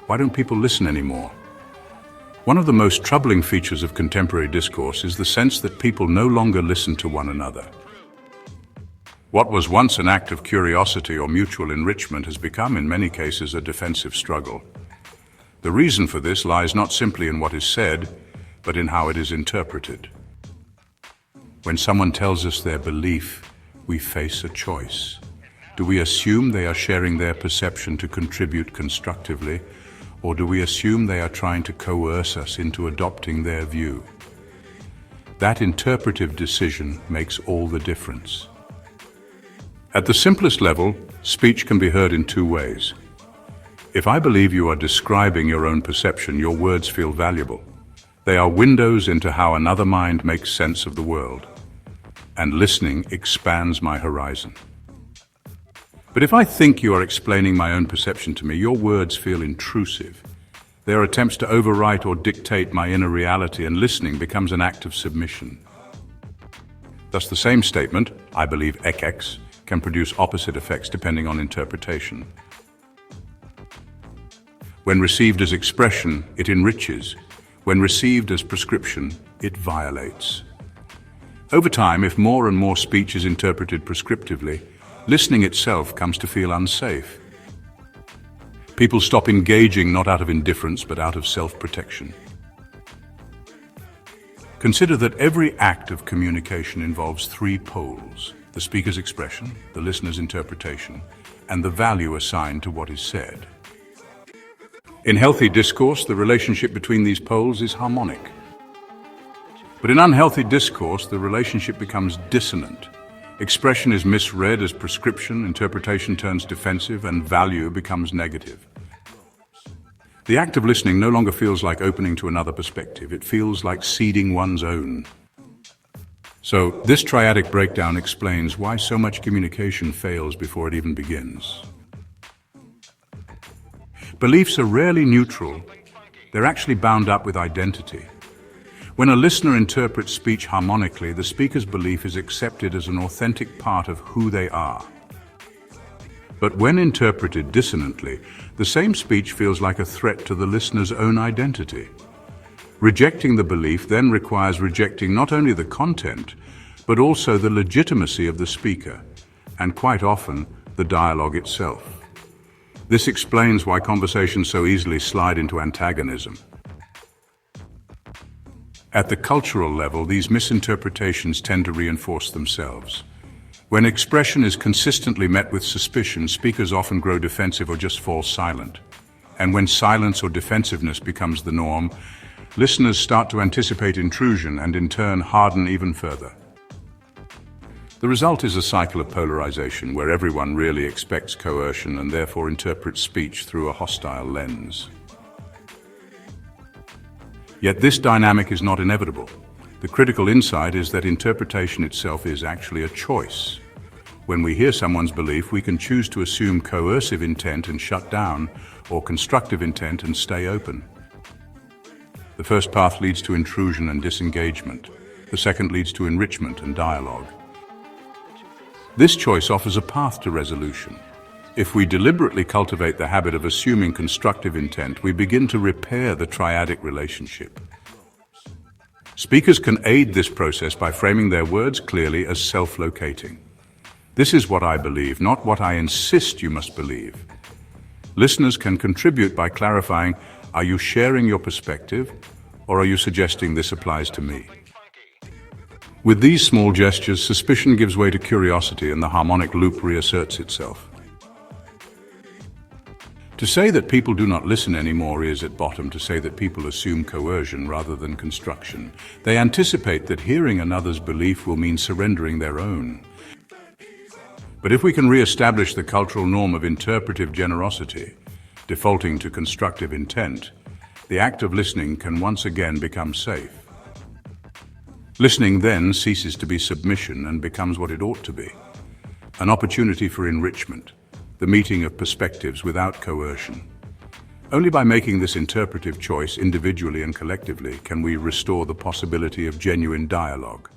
Why don't people listen anymore? One of the most troubling features of contemporary discourse is the sense that people no longer listen to one another. What was once an act of curiosity or mutual enrichment has become, in many cases, a defensive struggle. The reason for this lies not simply in what is said, but in how it is interpreted. When someone tells us their belief, we face a choice. Do we assume they are sharing their perception to contribute constructively, or do we assume they are trying to coerce us into adopting their view? That interpretive decision makes all the difference. At the simplest level, speech can be heard in two ways. If I believe you are describing your own perception, your words feel valuable. They are windows into how another mind makes sense of the world. And listening expands my horizon. But if I think you are explaining my own perception to me, your words feel intrusive. They are attempts to overwrite or dictate my inner reality, and listening becomes an act of submission. Thus, the same statement, I believe XX, can produce opposite effects depending on interpretation. When received as expression, it enriches. When received as prescription, it violates. Over time, if more and more speech is interpreted prescriptively, listening itself comes to feel unsafe. People stop engaging not out of indifference, but out of self-protection. Consider that every act of communication involves three poles: the speaker's expression, the listener's interpretation, and the value assigned to what is said. In healthy discourse, the relationship between these poles is harmonic. But in unhealthy discourse, the relationship becomes dissonant. Expression is misread as prescription, interpretation turns defensive, and value becomes negative. The act of listening no longer feels like opening to another perspective. It feels like ceding one's own. So, this triadic breakdown explains why so much communication fails before it even begins. Beliefs are rarely neutral. They're actually bound up with identity. When a listener interprets speech harmonically, the speaker's belief is accepted as an authentic part of who they are. But when interpreted dissonantly, the same speech feels like a threat to the listener's own identity. Rejecting the belief then requires rejecting not only the content, but also the legitimacy of the speaker, and quite often, the dialogue itself. This explains why conversations so easily slide into antagonism. At the cultural level, these misinterpretations tend to reinforce themselves. When expression is consistently met with suspicion, speakers often grow defensive or just fall silent. And when silence or defensiveness becomes the norm, listeners start to anticipate intrusion and in turn harden even further. The result is a cycle of polarization where everyone really expects coercion and therefore interprets speech through a hostile lens. Yet this dynamic is not inevitable. The critical insight is that interpretation itself is actually a choice. When we hear someone's belief, we can choose to assume coercive intent and shut down, or constructive intent and stay open. The first path leads to intrusion and disengagement. The second leads to enrichment and dialogue. This choice offers a path to resolution. If we deliberately cultivate the habit of assuming constructive intent, we begin to repair the triadic relationship. Speakers can aid this process by framing their words clearly as self-locating. This is what I believe, not what I insist you must believe. Listeners can contribute by clarifying, are you sharing your perspective, or are you suggesting this applies to me? With these small gestures, suspicion gives way to curiosity and the harmonic loop reasserts itself. To say that people do not listen anymore is, at bottom, to say that people assume coercion rather than construction. They anticipate that hearing another's belief will mean surrendering their own. But if we can re-establish the cultural norm of interpretive generosity, defaulting to constructive intent, the act of listening can once again become safe. Listening then ceases to be submission and becomes what it ought to be, an opportunity for enrichment, the meeting of perspectives without coercion. Only by making this interpretive choice individually and collectively can we restore the possibility of genuine dialogue.